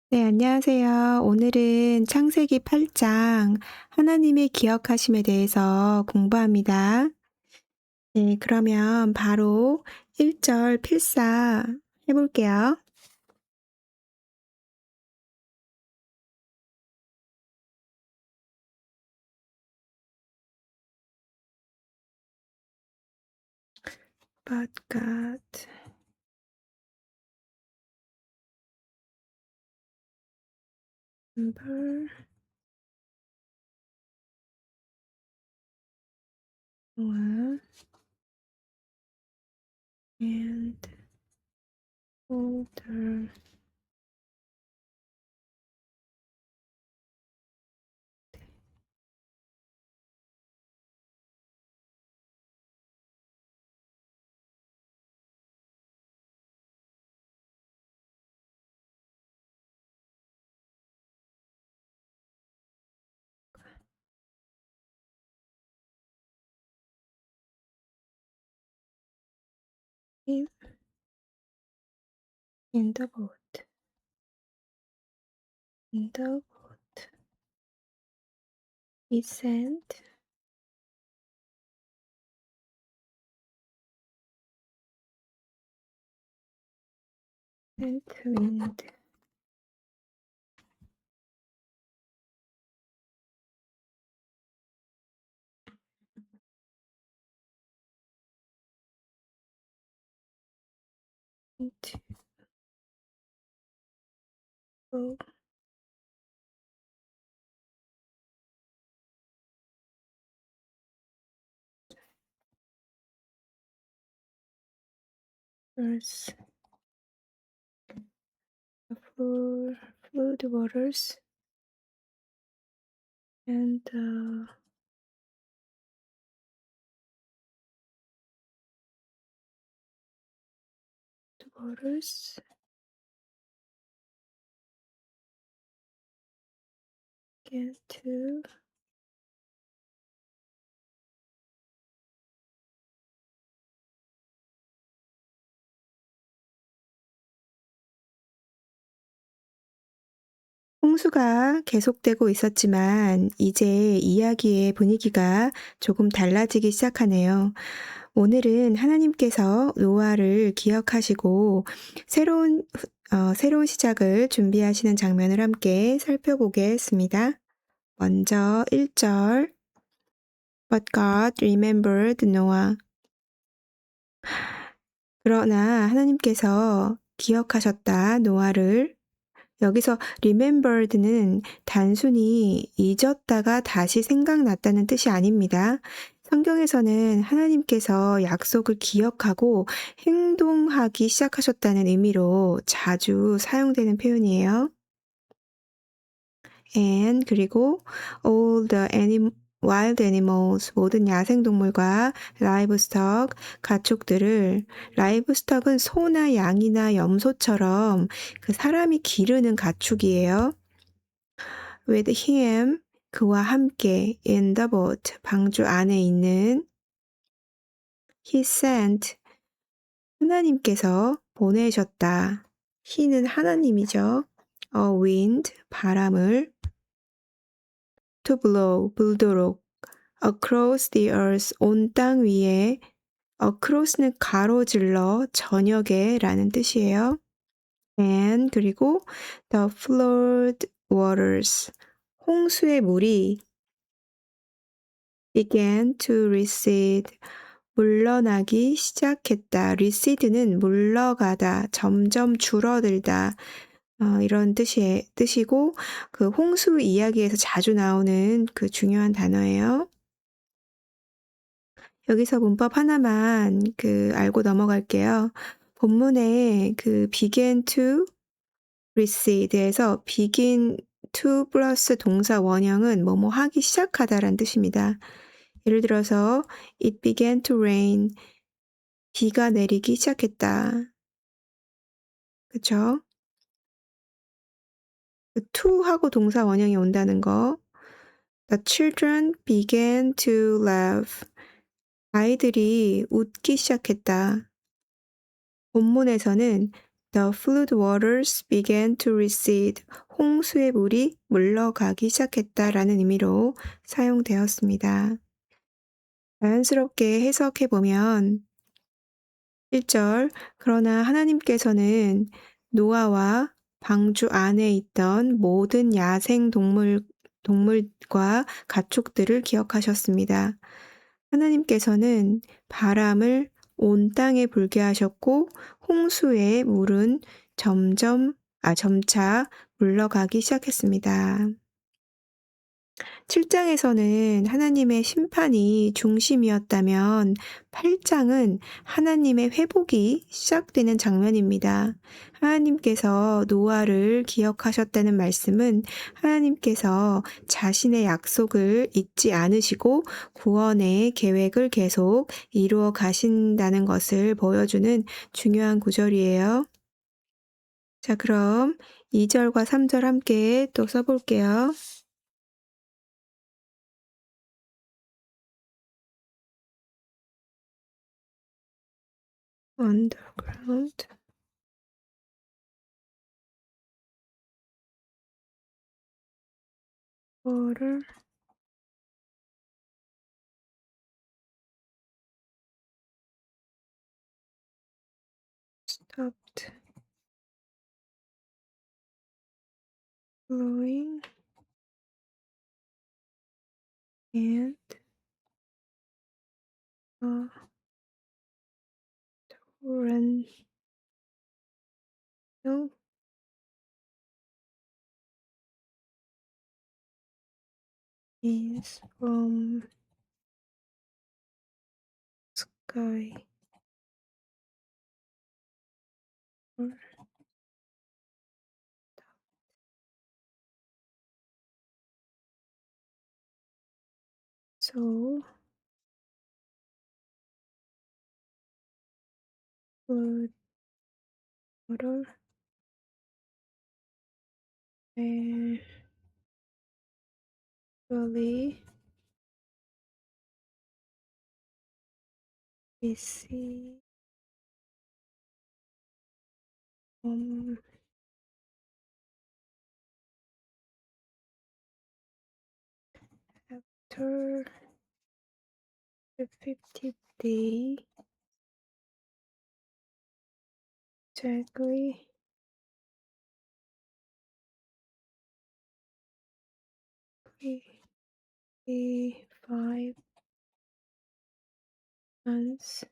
네, 안녕하세요. 오늘은 창세기 8장 하나님의 기억하심에 대해서 공부합니다. 네, 그러면 바로 1절 필사 해볼게요. But God remember Noah and all the in the boat. In the boat. He sent wind into the earth, flood waters, and the waters get to 홍수가 계속되고 있었지만 이제 이야기의 분위기가 조금 달라지기 시작하네요. 오늘은 하나님께서 노아를 기억하시고 새로운 시작을 준비하시는 장면을 함께 살펴보겠습니다. 먼저 1절 But God remembered Noah. 그러나 하나님께서 기억하셨다, 노아를. 여기서 remembered는 단순히 잊었다가 다시 생각났다는 뜻이 아닙니다. 성경에서는 하나님께서 약속을 기억하고 행동하기 시작하셨다는 의미로 자주 사용되는 표현이에요. And 그리고 all the wild animals, 모든 야생동물과 livestock, 가축들을, livestock은 소나 양이나 염소처럼 그 사람이 기르는 가축이에요. with him, 그와 함께 in the boat, 방주 안에 있는 he sent, 하나님께서 보내셨다. he는 하나님이죠. a wind, 바람을 to blow, 불도록 across the earth, 온 땅 위에 across는 가로질러 저녁에 라는 뜻이에요. and 그리고 the flood waters, 홍수의 물이 began to recede, 물러나기 시작했다. recede는 물러가다, 점점 줄어들다. 이런 뜻이고 그 홍수 이야기에서 자주 나오는 그 중요한 단어예요. 여기서 문법 하나만 알고 넘어갈게요. 본문에 began to recede에서 begin to 플러스 동사 원형은 뭐뭐 하기 시작하다라는 뜻입니다. 예를 들어서 it began to rain, 비가 내리기 시작했다. 그쵸? to하고 동사 원형이 온다는 거. The children began to laugh. 아이들이 웃기 시작했다. 본문에서는 The flood waters began to recede. 홍수의 물이 물러가기 시작했다라는 의미로 사용되었습니다. 자연스럽게 해석해 보면 1절 그러나 하나님께서는 노아와 방주 안에 있던 모든 야생 동물과 가축들을 기억하셨습니다. 하나님께서는 바람을 온 땅에 불게 하셨고 홍수의 물은 점차 물러가기 시작했습니다. 7장에서는 하나님의 심판이 중심이었다면 8장은 하나님의 회복이 시작되는 장면입니다. 하나님께서 노아를 기억하셨다는 말씀은 하나님께서 자신의 약속을 잊지 않으시고 구원의 계획을 계속 이루어 가신다는 것을 보여주는 중요한 구절이에요. 자, 그럼 2절과 3절 함께 또 써볼게요. Underground water stopped flowing and a torrent is from sky. So flood water eventually recede after the 50th day exactly 5 months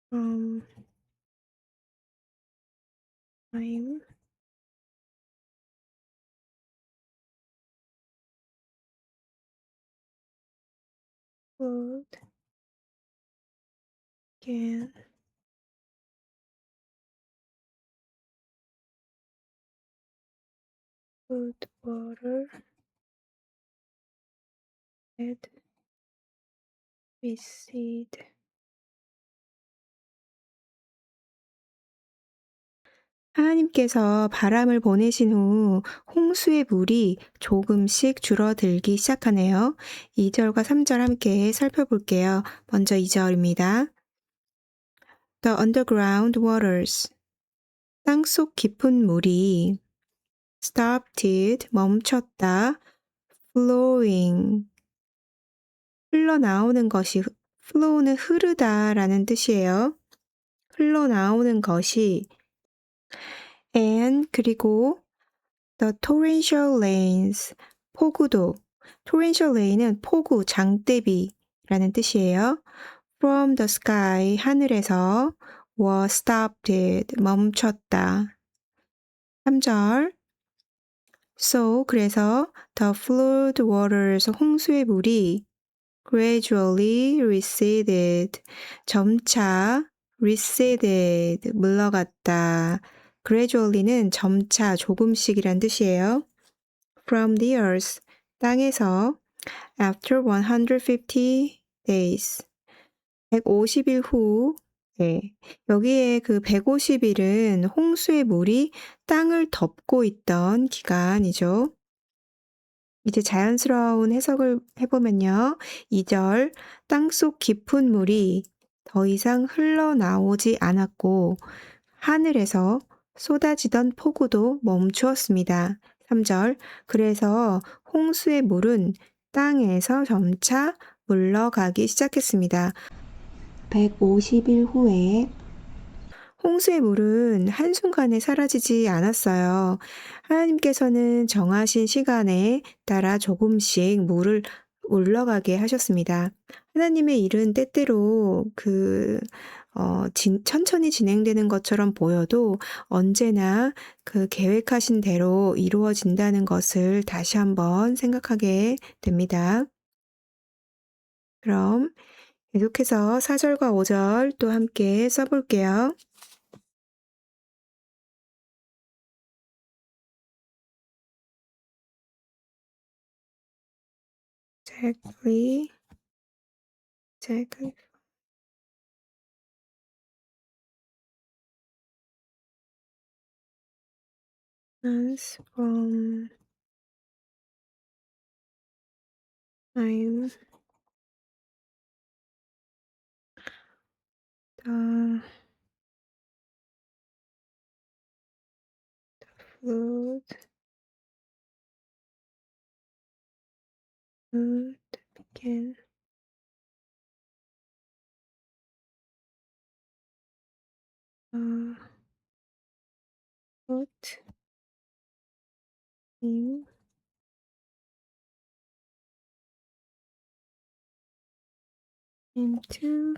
from time flood can flood water had recede. 하나님께서 바람을 보내신 후 홍수의 물이 조금씩 줄어들기 시작하네요. 2절과 3절 함께 살펴볼게요. 먼저 2절입니다. The underground waters. 땅속 깊은 물이 stopped, 멈췄다. flowing. 흘러나오는 것이 flow는 흐르다라는 뜻이에요. 흘러나오는 것이 and 그리고 the torrential rains, 폭우도. torrential rain은 폭우, 장대비라는 뜻이에요. from the sky, 하늘에서 was stopped, 멈췄다. 3절 So, 그래서 the flood waters, 홍수의 물이 gradually receded, 점차 receded, 물러갔다. gradually는 점차, 조금씩이란 뜻이에요. From the earth, 땅에서 after 150 days, 150일 후, 네. 여기에 그 150일은 홍수의 물이 땅을 덮고 있던 기간이죠. 이제 자연스러운 해석을 해보면요. 2절, 땅속 깊은 물이 더 이상 흘러나오지 않았고 하늘에서 쏟아지던 폭우도 멈추었습니다. 3절, 그래서 홍수의 물은 땅에서 점차 물러가기 시작했습니다. 150일 후에 홍수의 물은 한순간에 사라지지 않았어요. 하나님께서는 정하신 시간에 따라 조금씩 물을 올라가게 하셨습니다. 하나님의 일은 때때로 천천히 진행되는 것처럼 보여도 언제나 그 계획하신 대로 이루어진다는 것을 다시 한번 생각하게 됩니다. 그럼 계속해서 4절과 5절 또 함께 써볼게요. Exactly. As from time the flood began. Put him into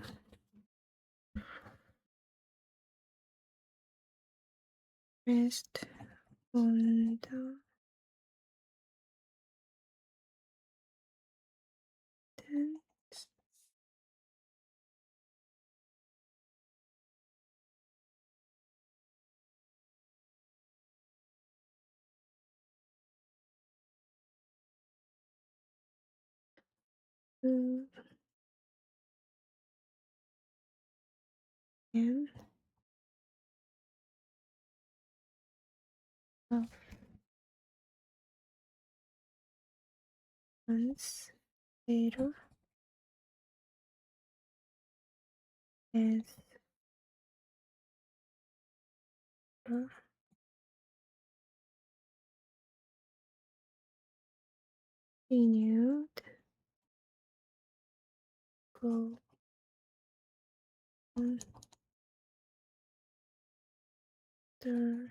rest on the tenth and of months later as the continued go on the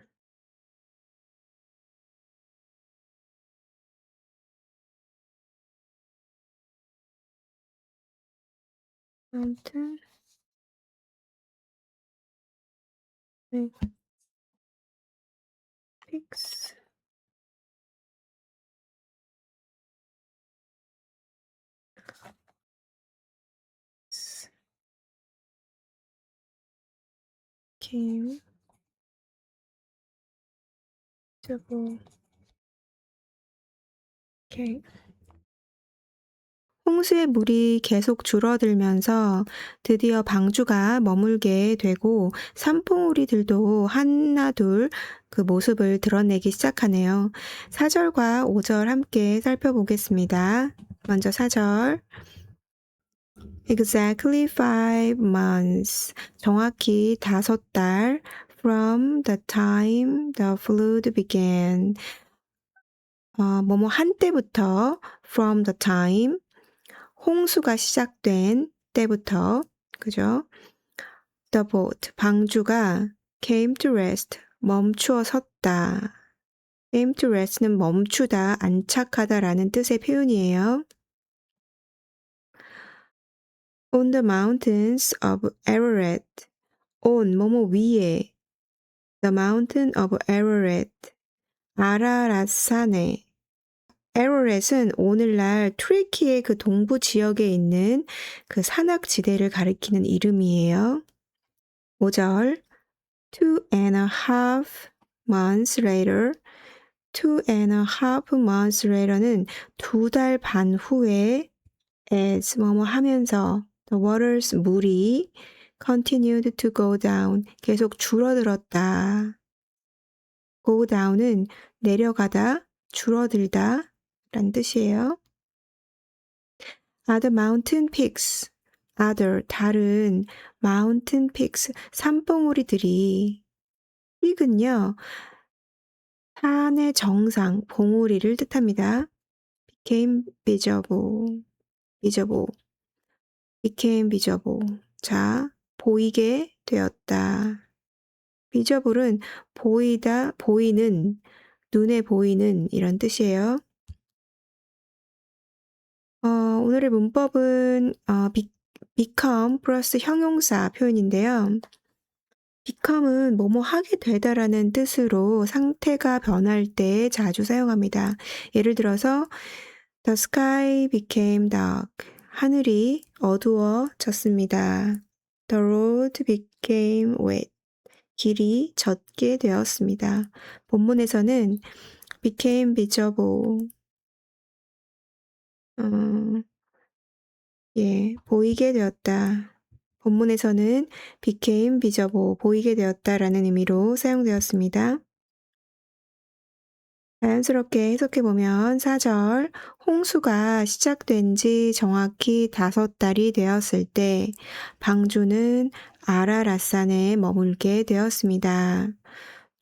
mountain with peaks came double okay. 홍수의 물이 계속 줄어들면서 드디어 방주가 머물게 되고 산봉우리들도 하나둘 그 모습을 드러내기 시작하네요. 4절과 5절 함께 살펴보겠습니다. 먼저 4절. Exactly 5 months. 정확히 5달 from the time the flood began. 뭐뭐 한때부터 from the time 홍수가 시작된 때부터 그죠? The boat 방주가 came to rest 멈추어 섰다. came to rest는 멈추다, 안착하다라는 뜻의 표현이에요. On the mountains of Ararat. on 뭐뭐 위에 the mountain of Ararat. 아라랏 산에 에로렛은 오늘날 트리키의 그 동부 지역에 있는 그 산악지대를 가리키는 이름이에요. 5절 2.5 months later 2.5 months later는 2달 반 후에 as 뭐뭐 하면서 the waters 물이 continued to go down 계속 줄어들었다. go down은 내려가다, 줄어들다 란 뜻이에요. Other mountain peaks. Other, 다른 mountain peaks, 산봉우리들이 peak은요, 산의 정상, 봉우리를 뜻합니다. became visible, visible, became visible. 자, 보이게 되었다. visible은 보이다, 보이는, 눈에 보이는 이런 뜻이에요. 오늘의 문법은 become 플러스 형용사 표현인데요. become은 뭐뭐 하게 되다라는 뜻으로 상태가 변할 때 자주 사용합니다. 예를 들어서 The sky became dark. 하늘이 어두워졌습니다. The road became wet. 길이 젖게 되었습니다. 본문에서는 became visible. 보이게 되었다. 본문에서는 became visible, 보이게 되었다라는 의미로 사용되었습니다. 자연스럽게 해석해보면 4절, 홍수가 시작된 지 정확히 5달이 되었을 때 방주는 아라랏산에 머물게 되었습니다.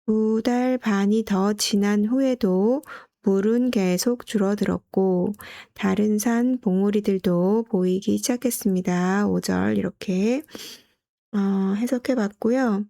2달 반이 더 지난 후에도 물은 계속 줄어들었고 다른 산 봉우리들도 보이기 시작했습니다. 5절 이렇게 해석해봤고요.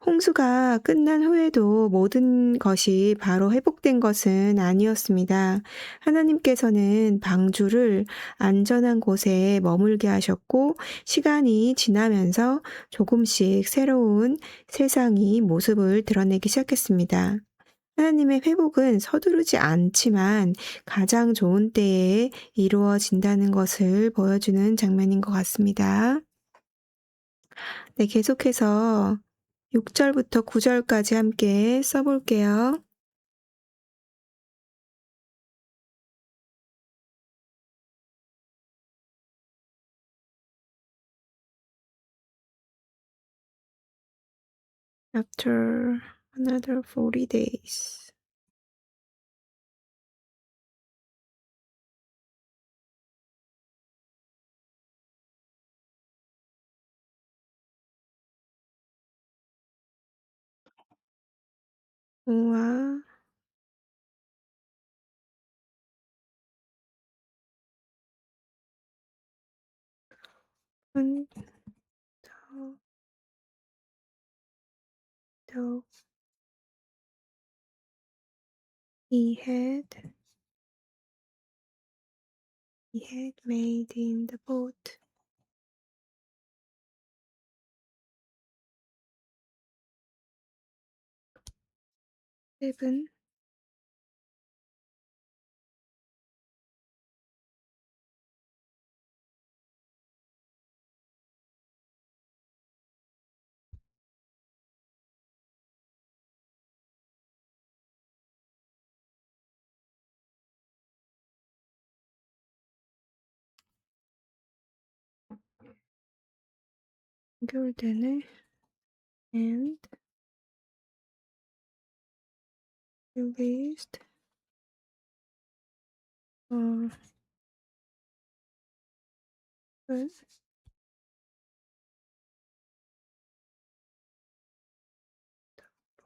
홍수가 끝난 후에도 모든 것이 바로 회복된 것은 아니었습니다. 하나님께서는 방주를 안전한 곳에 머물게 하셨고 시간이 지나면서 조금씩 새로운 세상이 모습을 드러내기 시작했습니다. 하나님의 회복은 서두르지 않지만 가장 좋은 때에 이루어진다는 것을 보여주는 장면인 것 같습니다. 네, 계속해서 6절부터 9절까지 함께 써볼게요. After another 40 days. 우와, 더, 더, he had made in the boat. seven, 연결되네. And released uh,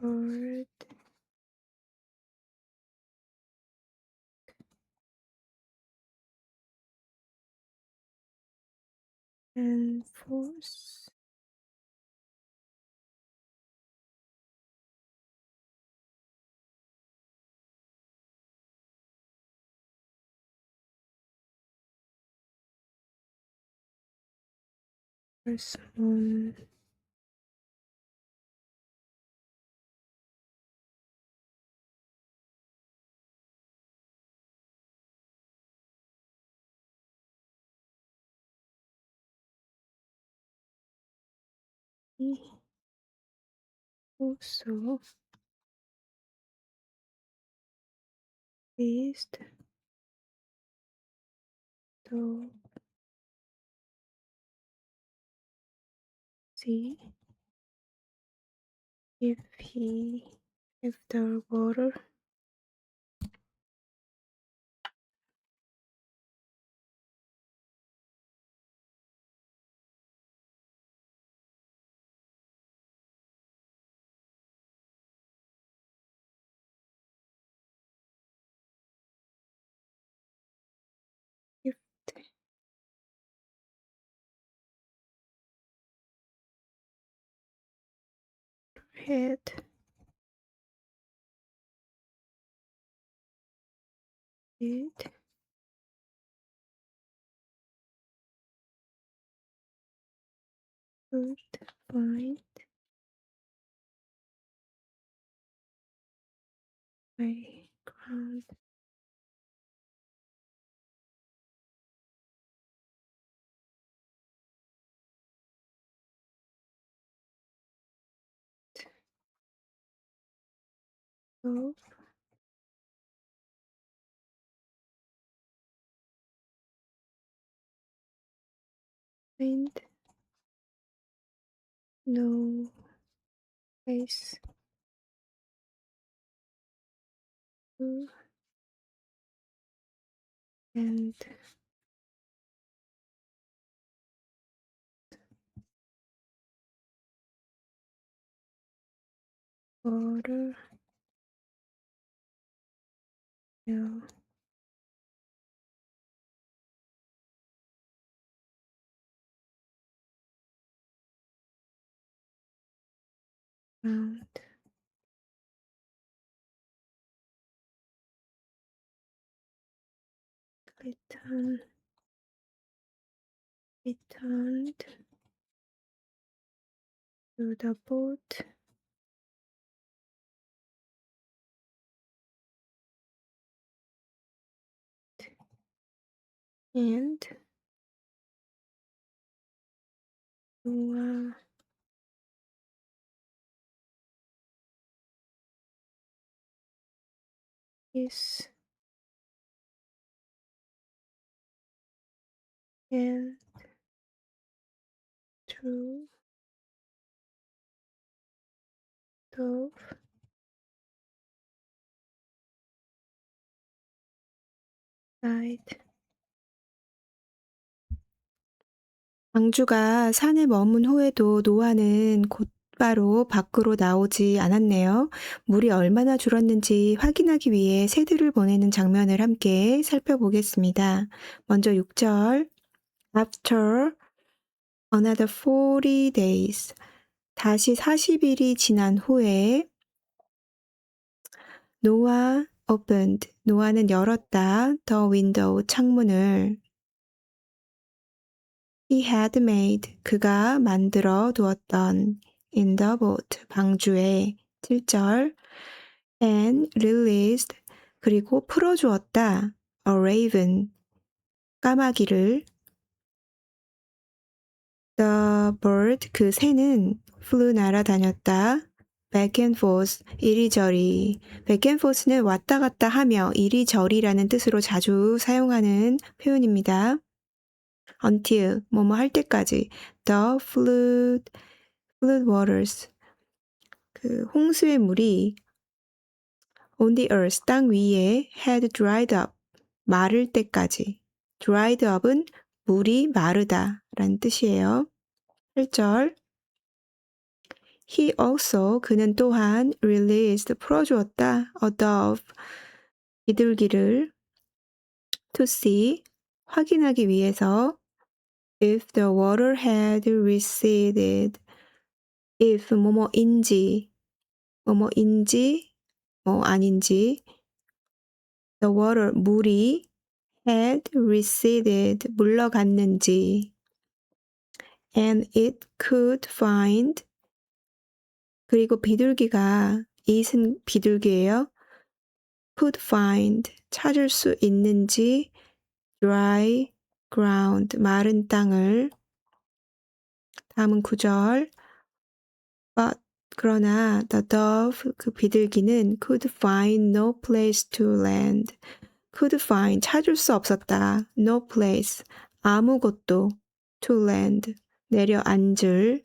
bird and force person also released to see if the water had it could find my ground. So find no place to and water will found returned to the boat and Noah is and through the side. 방주가 산에 머문 후에도 노아는 곧바로 밖으로 나오지 않았네요. 물이 얼마나 줄었는지 확인하기 위해 새들을 보내는 장면을 함께 살펴보겠습니다. 먼저 6절. After another 40 days. 다시 40일이 지난 후에 노아 opened. 노아는 열었다. The window. 창문을. He had made. 그가 만들어 두었던. In the boat. 방주에. 7절. And released. 그리고 풀어주었다. A raven. 까마귀를. The bird. 그 새는 flew 날아다녔다. back and forth. 이리저리. back and forth는 왔다 갔다 하며 이리저리라는 뜻으로 자주 사용하는 표현입니다. until 뭐뭐 할 때까지. The flood waters. 그 홍수의 물이 on the earth 땅 위에 had dried up 마를 때까지. dried up은 물이 마르다 라는 뜻이에요. 8절. He also 그는 또한 released 풀어주었다. a dove 비둘기를 to see 확인하기 위해서 if the water had receded if 뭐뭐인지 뭐 아닌지 the water 물이 had receded 물러갔는지 and it could find 그리고 비둘기가 it은 비둘기예요. could find 찾을 수 있는지 dry ground 마른 땅을 다음은 9절 but 그러나 the dove 그 비둘기는 could find no place to land could find 찾을 수 없었다 no place 아무것도 to land 내려앉을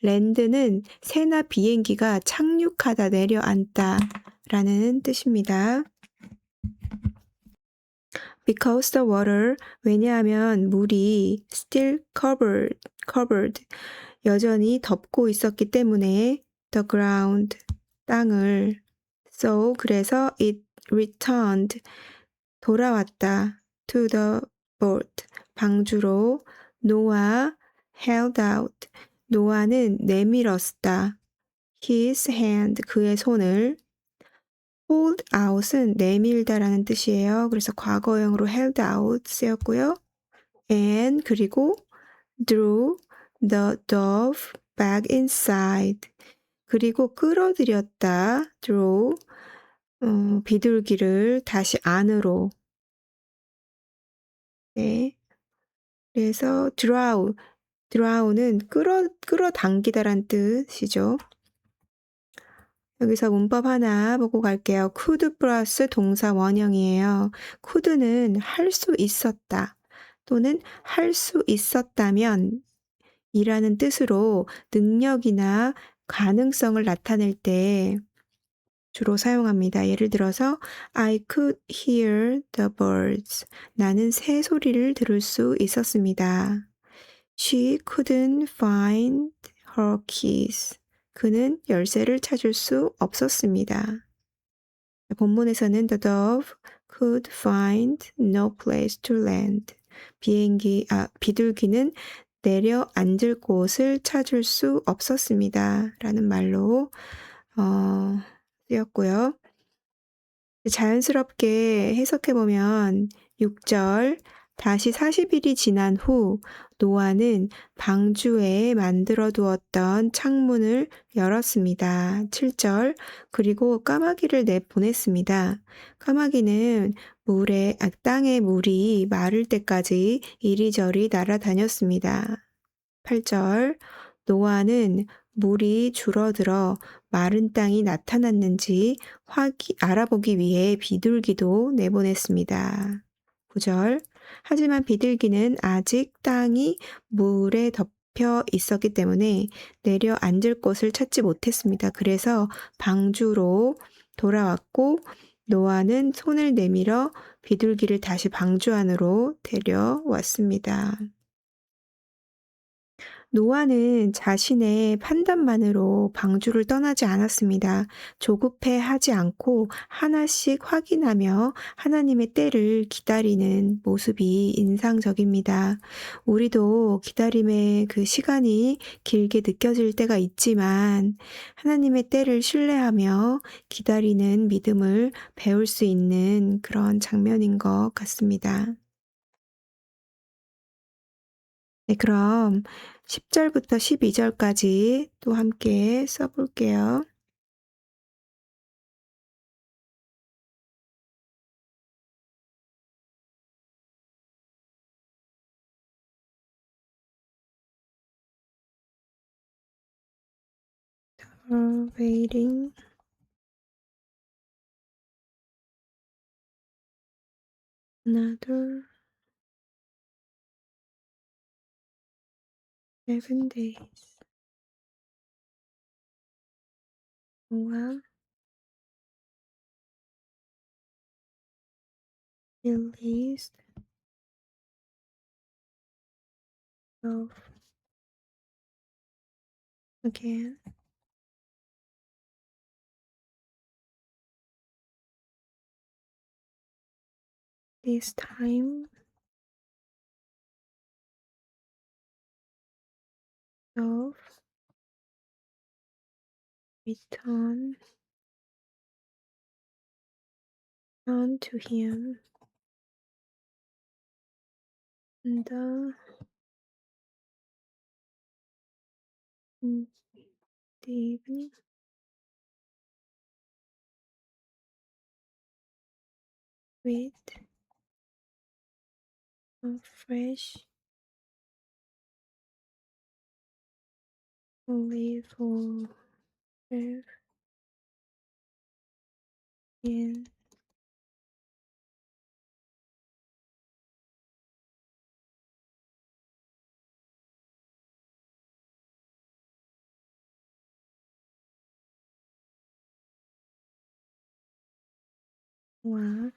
land는 새나 비행기가 착륙하다 내려앉다 라는 뜻입니다. Because the water 왜냐하면 물이 still covered 여전히 덮고 있었기 때문에 the ground 땅을 so 그래서 it returned 돌아왔다 to the boat 방주로 Noah held out 노아는 내밀었다 his hand, 그의 손을. hold out은 내밀다라는 뜻이에요. 그래서 과거형으로 held out 쓰였고요. and 그리고 drew the dove back inside. 그리고 끌어들였다. draw 비둘기를 다시 안으로. 네. 그래서 drow는 끌어당기다란 뜻이죠. 여기서 문법 하나 보고 갈게요. could 플러스 동사 원형이에요. could는 할 수 있었다 또는 할 수 있었다면 이라는 뜻으로 능력이나 가능성을 나타낼 때 주로 사용합니다. 예를 들어서 I could hear the birds. 나는 새 소리를 들을 수 있었습니다. She couldn't find her keys. 그는 열쇠를 찾을 수 없었습니다. 본문에서는 the dove could find no place to land. 비둘기는 내려앉을 곳을 찾을 수 없었습니다. 라는 말로 쓰였고요. 자연스럽게 해석해보면 6절 다시 40일이 지난 후 노아는 방주에 만들어 두었던 창문을 열었습니다. 7절 그리고 까마귀를 내보냈습니다. 까마귀는 땅에 물이 마를 때까지 이리저리 날아다녔습니다. 8절 노아는 물이 줄어들어 마른 땅이 나타났는지 알아보기 위해 비둘기도 내보냈습니다. 9절 하지만 비둘기는 아직 땅이 물에 덮여 있었기 때문에 내려앉을 곳을 찾지 못했습니다. 그래서 방주로 돌아왔고 노아는 손을 내밀어 비둘기를 다시 방주 안으로 데려왔습니다. 노아는 자신의 판단만으로 방주를 떠나지 않았습니다. 조급해하지 않고 하나씩 확인하며 하나님의 때를 기다리는 모습이 인상적입니다. 우리도 기다림의 그 시간이 길게 느껴질 때가 있지만 하나님의 때를 신뢰하며 기다리는 믿음을 배울 수 있는 그런 장면인 것 같습니다. 네, 그럼 10절부터 12절까지 또 함께 써볼게요. Waiting another 7 days. Noah released of again. This time of return unto him in the evening with a fresh olive oil in Noah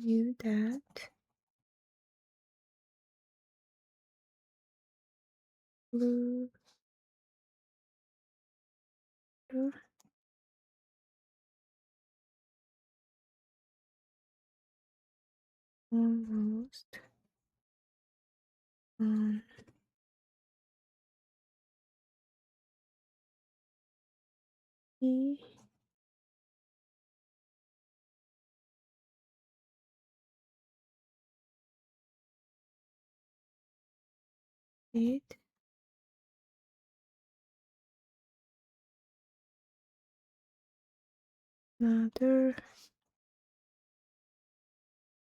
knew that blue almost on the it another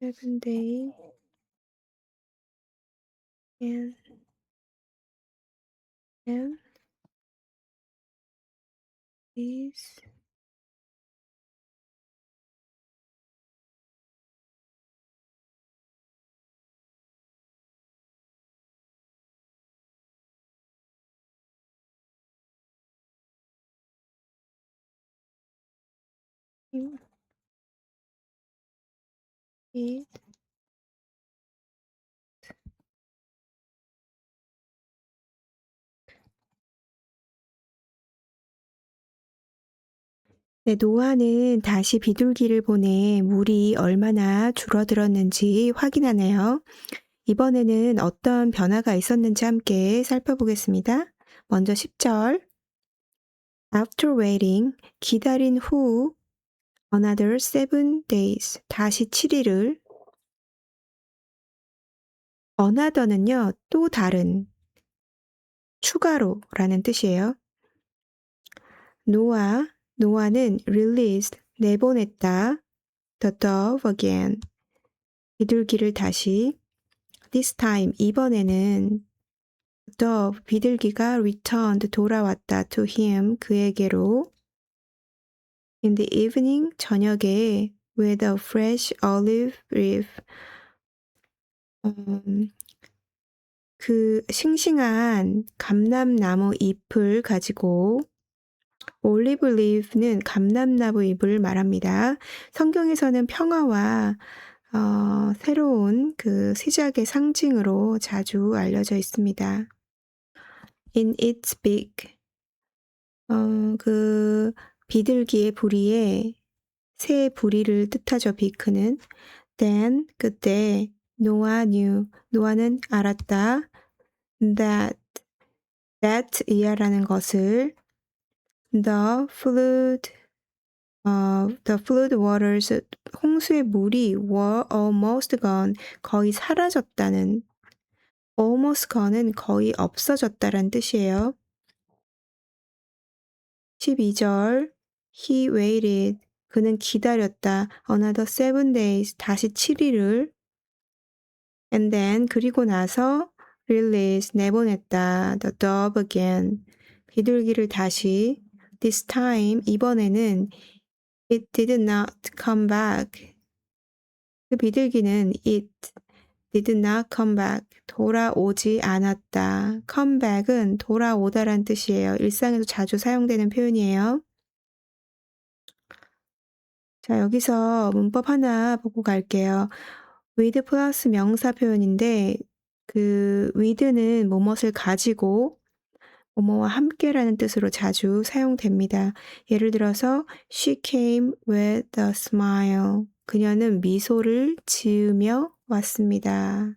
7 day and then is it 네, 노아는 다시 비둘기를 보내 물이 얼마나 줄어들었는지 확인하네요. 이번에는 어떤 변화가 있었는지 함께 살펴보겠습니다. 먼저 10절. After waiting, 기다린 후 another 7 days, 다시 7일을 another는요, 또 다른, 추가로 라는 뜻이에요. 노아는 released, 내보냈다. The dove again, 비둘기를 다시. This time, 이번에는 dove, 비둘기가 returned, 돌아왔다. To him, 그에게로. In the evening, 저녁에 with a fresh olive leaf, 그 싱싱한 감람나무 잎을 가지고 올리브 리프는 감람나무 잎을 말합니다. 성경에서는 평화와 새로운 그 시작의 상징으로 자주 알려져 있습니다. In its beak, 그 비둘기의 부리에 새 부리를 뜻하죠. 비크는. Then, 그때 노아는 알았다. that 이하라는 것을 the flood waters, 홍수의 물이 were almost gone, 거의 사라졌다는, almost gone은 거의 없어졌다라는 뜻이에요. 12절, he waited, 그는 기다렸다. another 7 days, 다시 7일을. and then, 그리고 나서 release, 내보냈다. the dove again, 비둘기를 다시. this time, 이번에는 it did not come back. 그 비둘기는 it did not come back, 돌아오지 않았다. come back은 돌아오다란 뜻이에요. 일상에서 자주 사용되는 표현이에요. 자, 여기서 문법 하나 보고 갈게요. with 플러스 명사 표현인데 그 with는 뭐뭇을 가지고 뭐뭐와 함께라는 뜻으로 자주 사용됩니다. 예를 들어서 she came with a smile. 그녀는 미소를 지으며 왔습니다.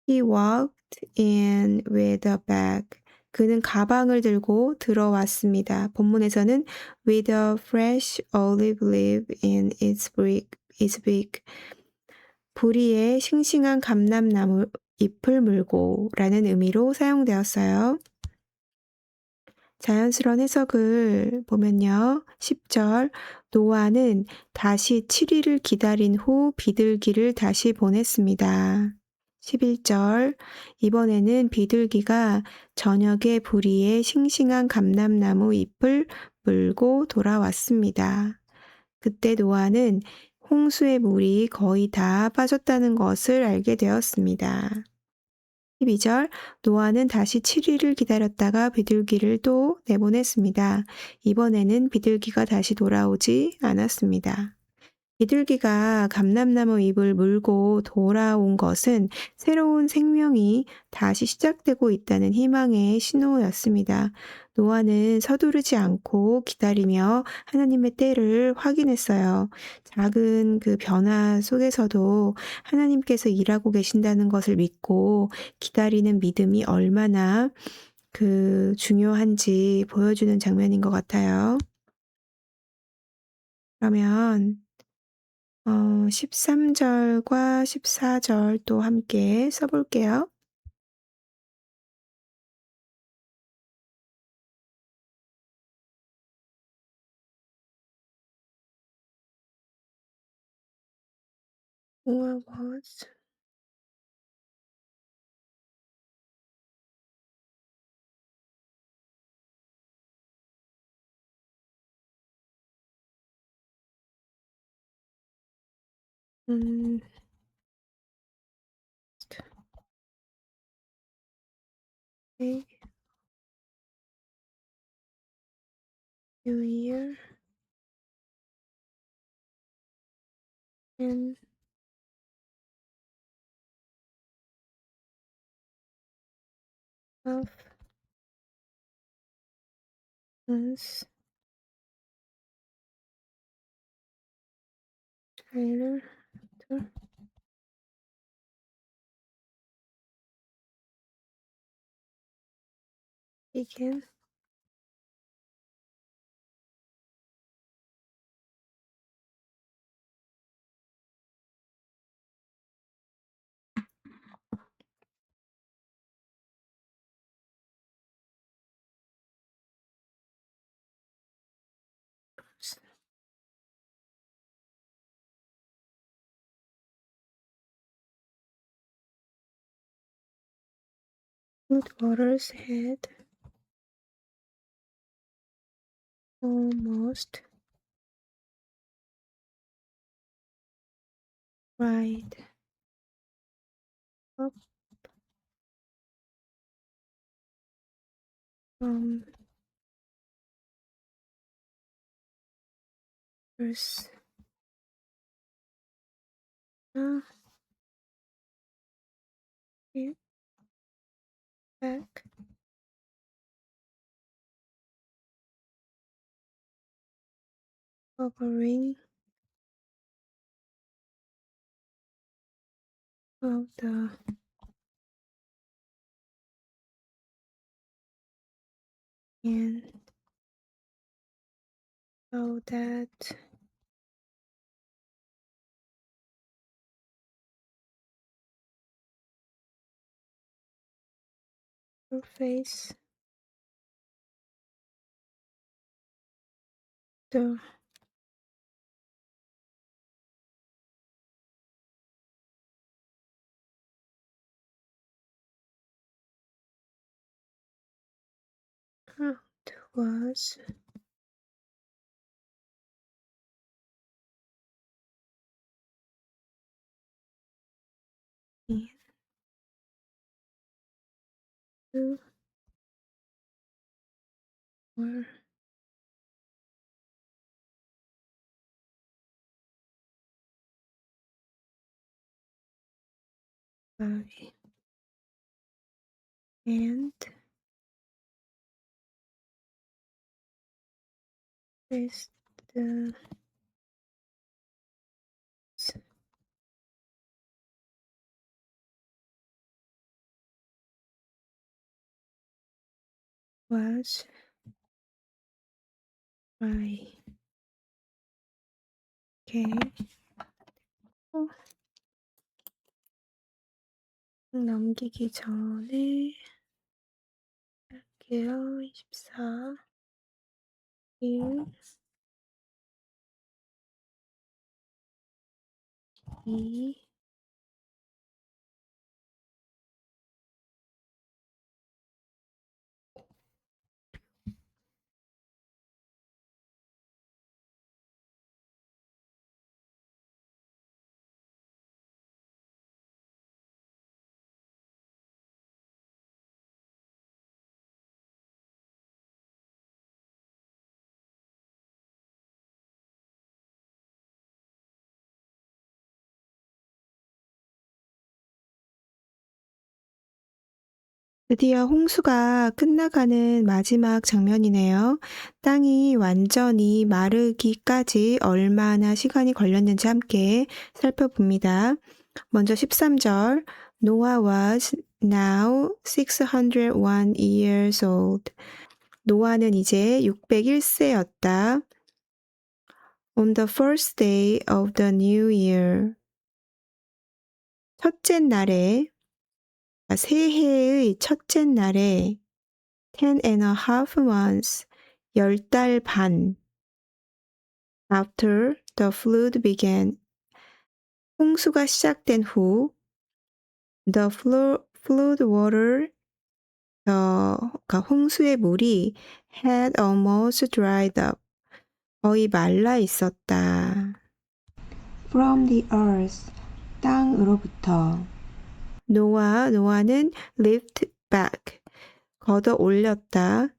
He walked in with a bag. 그는 가방을 들고 들어왔습니다. 본문에서는 with a fresh olive leaf in its beak. 부리에 싱싱한 감람나무 잎을 물고 라는 의미로 사용되었어요. 자연스러운 해석을 보면요. 10절, 노아는 다시 7일을 기다린 후 비둘기를 다시 보냈습니다. 11절, 이번에는 비둘기가 저녁에 부리에 싱싱한 감람나무 잎을 물고 돌아왔습니다. 그때 노아는 홍수의 물이 거의 다 빠졌다는 것을 알게 되었습니다. 12절, 노아는 다시 7일을 기다렸다가 비둘기를 또 내보냈습니다. 이번에는 비둘기가 다시 돌아오지 않았습니다. 비둘기가 감람나무 잎을 물고 돌아온 것은 새로운 생명이 다시 시작되고 있다는 희망의 신호였습니다. 노아는 서두르지 않고 기다리며 하나님의 때를 확인했어요. 작은 그 변화 속에서도 하나님께서 일하고 계신다는 것을 믿고 기다리는 믿음이 얼마나 그 중요한지 보여주는 장면인 것 같아요. 그러면 13절과 14절 또 함께 써 볼게요. What was 음 네. New Year and of us Tyler to begin good waters had almost dried up from earth. Now it back covering of the end so that your face the ground was into or by and this the was by okay. 어, 넘기기 전에 할게요. 24, 1, 2, 드디어 홍수가 끝나가는 마지막 장면이네요. 땅이 완전히 마르기까지 얼마나 시간이 걸렸는지 함께 살펴봅니다. 먼저 13절. Noah was now 601 years old. 노아는 이제 601세였다. On the first day of the new year. 첫째 날에, 새해의 첫째 날에 10.5 months, 10달 반. After the flood began. 홍수가 시작된 후 the flood water, 그러니까 홍수의 물이 had almost dried up. 거의 말라 있었다. From the earth, 땅으로부터. 노아는 lift back, 걷어 올렸다.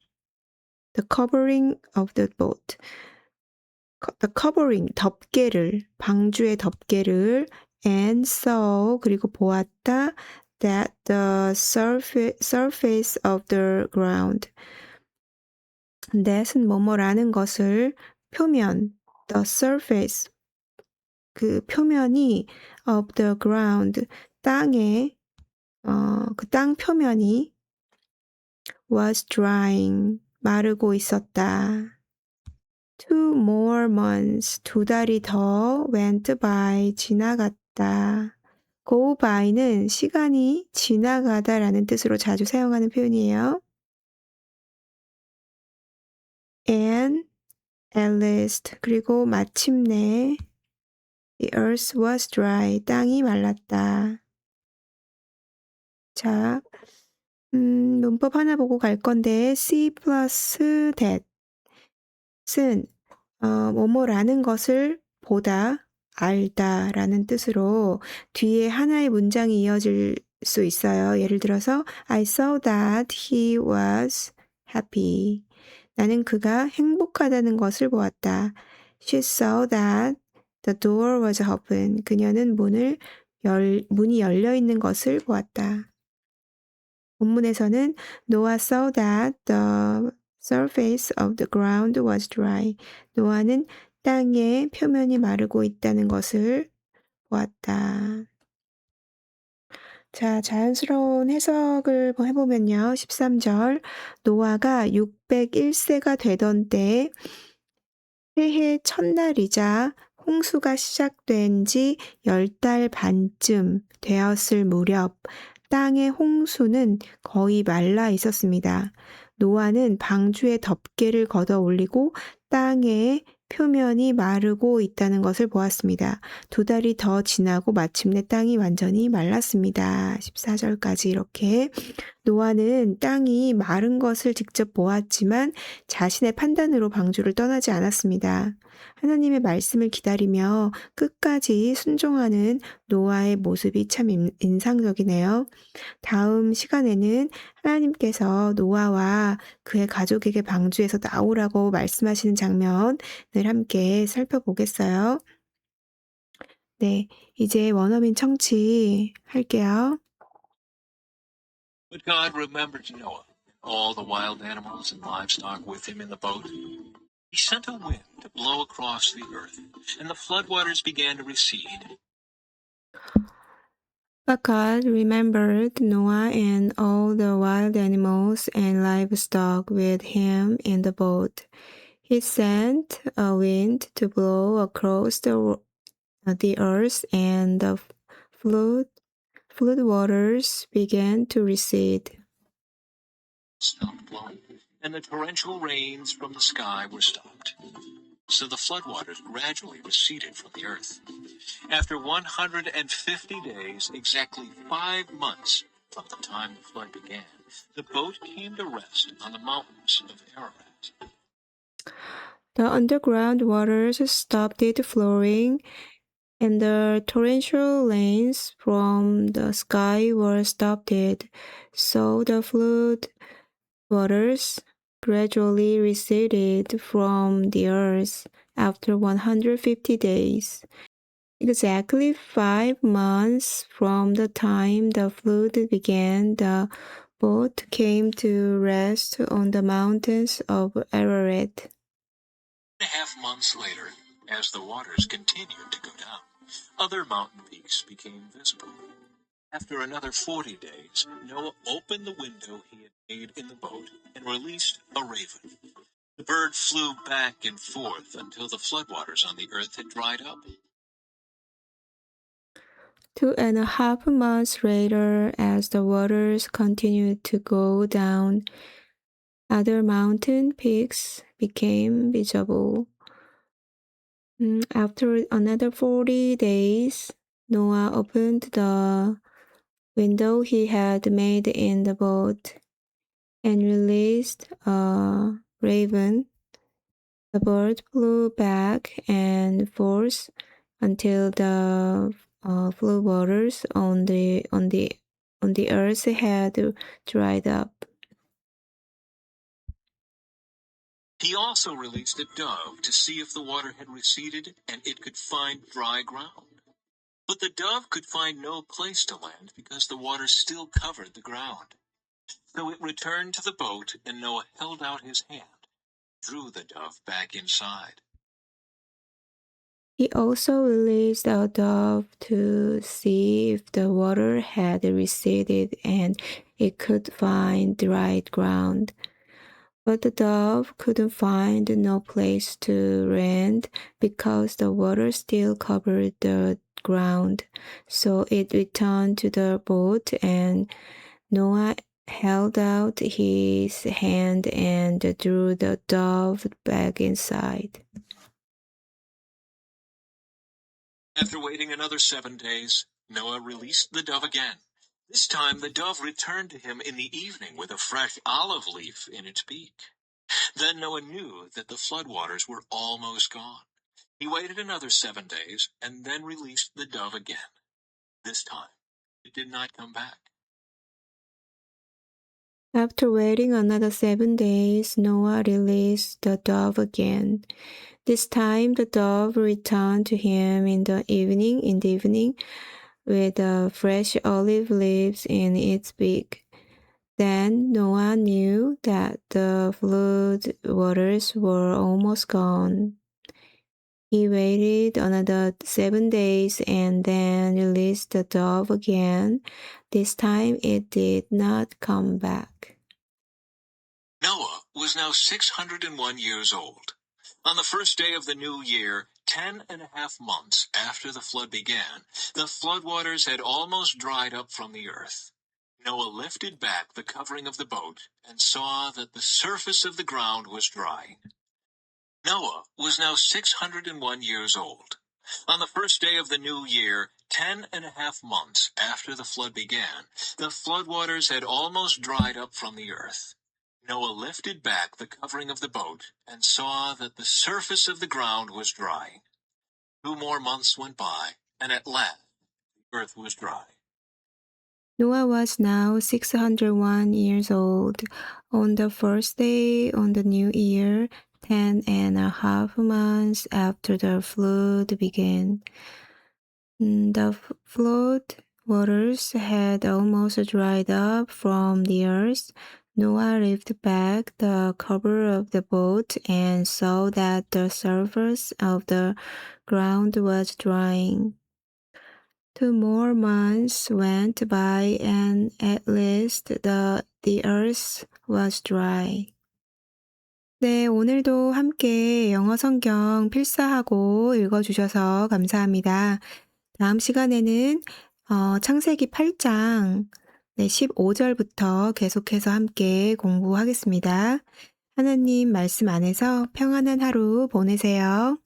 The covering of the boat. The covering, 덮개를, 방주의 덮개를, and saw, 그리고 보았다. That the surface of the ground. that은 뭐뭐라는 것을, 표면, the surface, 그 표면이 of the ground, 땅의, 그 땅 표면이 was drying, 마르고 있었다. 2 more months, 2달이 더 went by, 지나갔다. go by는 시간이 지나가다라는 뜻으로 자주 사용하는 표현이에요. and at last, 그리고 마침내 the earth was dry, 땅이 말랐다. 자, 문법 하나 보고 갈 건데 see 플러스 that은 뭐뭐라는 것을 보다, 알다 라는 뜻으로 뒤에 하나의 문장이 이어질 수 있어요. 예를 들어서 I saw that he was happy. 나는 그가 행복하다는 것을 보았다. She saw that the door was open. 그녀는 문이 열려 있는 것을 보았다. 본문에서는 Noah saw that the surface of the ground was dry. 노아는 땅의 표면이 마르고 있다는 것을 보았다. 자, 자연스러운 해석을 해보면요. 13절. 노아가 601세가 되던 때 새해 첫날이자 홍수가 시작된 지 10달 반쯤 되었을 무렵 땅의 홍수는 거의 말라 있었습니다. 노아는 방주에 덮개를 걷어 올리고 땅의 표면이 마르고 있다는 것을 보았습니다. 2달이 더 지나고 마침내 땅이 완전히 말랐습니다. 14절까지 이렇게 노아는 땅이 마른 것을 직접 보았지만 자신의 판단으로 방주를 떠나지 않았습니다. 하나님의 말씀을 기다리며 끝까지 순종하는 노아의 모습이 참 인상적이네요. 다음 시간에는 하나님께서 노아와 그의 가족에게 방주에서 나오라고 말씀하시는 장면을 함께 살펴보겠어요. 네, 이제 원어민 청취 할게요. But God remembered Noah, and all the wild animals and livestock with him in the boat. He sent a wind to blow across the earth, and the floodwaters began to recede. But God remembered Noah and all the wild animals and livestock with him in the boat. He sent a wind to blow across the earth, and the flood waters began to recede. Stopped blowing, and the torrential rains from the sky were stopped. So the floodwaters gradually receded from the earth. After 150 days, exactly 5 months from the time the flood began, the boat came to rest on the mountains of Ararat. The underground waters stopped flowing, and the torrential rains from the sky were stopped. So the flood waters gradually receded from the earth after 150 days. Exactly 5 months from the time the flood began, the boat came to rest on the mountains of Ararat. 1.5 months later, as the waters continued to go down, other mountain peaks became visible. After another 40 days, Noah opened the window he had made in the boat and released a raven. The bird flew back and forth until the floodwaters on the earth had dried up. 2.5 months later, as the waters continued to go down, other mountain peaks became visible. After another 40 days, Noah opened the window he had made in the boat and released a raven. The bird flew back and forth until the floodwaters on the earth had dried up. He also released a dove to see if the water had receded and it could find dry ground. But the dove could find no place to land because the water still covered the ground. So it returned to the boat, and Noah held out his hand, drew the dove back inside. He also released a dove to see if the water had receded and it could find dry ground. But the dove couldn't find no place to land because the water still covered the ground. So it returned to the boat, and Noah held out his hand and drew the dove back inside. After waiting another 7 days, Noah released the dove again. This time the dove returned to him in the evening with a fresh olive leaf in its beak. Then Noah knew that the floodwaters were almost gone. He waited another 7 days and then released the dove again. This time, it did not come back. After waiting another 7 days, Noah released the dove again. This time the dove returned to him in the evening with fresh olive leaves in its beak. Then Noah knew that the flood waters were almost gone. He waited another 7 days and then released the dove again. This time it did not come back. Noah was now 601 years old. On the first day of the new year, 10.5 months after the flood began, the floodwaters had almost dried up from the earth. Noah lifted back the covering of the boat and saw that the surface of the ground was dry. Noah was now 601 years old. On the first day of the new year, 10.5 months after the flood began, the floodwaters had almost dried up from the earth. Noah lifted back the covering of the boat and saw that the surface of the ground was dry. 2 more months went by, and at last the earth was dry. Noah was now 601 years old. On the first day on the new year, 10.5 months after the flood began, the flood waters had almost dried up from the earth. Noah lifted back the cover of the boat and saw that the surface of the ground was drying. 2 more months went by and at least the earth was dry. 네, 오늘도 함께 영어 성경 필사하고 읽어주셔서 감사합니다. 다음 시간에는 창세기 8장 15절부터 계속해서 함께 공부하겠습니다. 하나님 말씀 안에서 평안한 하루 보내세요.